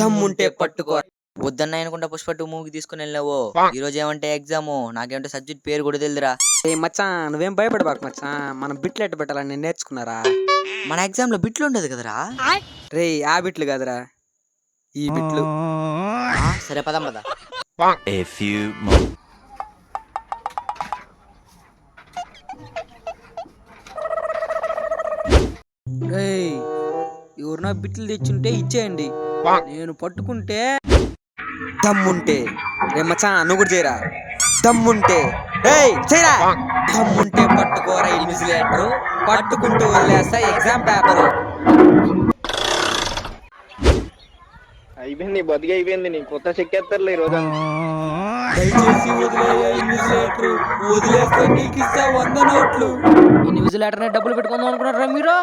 దమ్ముంటే పట్టుకో. వద్దన్న అనుకుంటా పుష్ప 2 మూవీకి తీసుకుని వెళ్ళావు. ఈ రోజు ఏమంటే ఎగ్జామ్, నాకేమంటే సబ్జెక్ట్ పేరు కూడా తెలియదురా. ఏ మచ్చా నువ్వేం భయపడబాకు మచ్చా, మనం బిట్లు ఎట్ట పెట్టాలని నేను నేర్చుకున్నారా. మన ఎగ్జామ్ లో బిట్లు ఉండదు కదరా. రే ఆ బిట్లు కాదురా, ఈ బిట్లు. సరే పదం పద. A few moments. రేయ్ ఎవరినా బిట్లు తెచ్చుంటే ఇచ్చేయండి, నేను పట్టుకుంటే దమ్ముంటే. రే మచ్చా నువ్వు కూడా చేయరా, దమ్ముంటే. రేయ్ చేయరా, దమ్ముంటే పట్టుకోరా ఇన్విజిలేటర్, పట్టుకుంటూ వదిలేస్తా ఎగ్జామ్ పేపరు. అయిపోయింది బతికి అయిపోయింది, నీకు కొత్త చెక్కేస్తారులే ఈ రోజు. దయచేసి వదిలేయ ఇన్విజిలేటర్, వదిలేస్తే నీకు ఇస్తా 100 నోట్లు. ఇన్విజిలేటర్ డబ్బులు పెట్టుకుందాం అనుకున్నారా మీరు?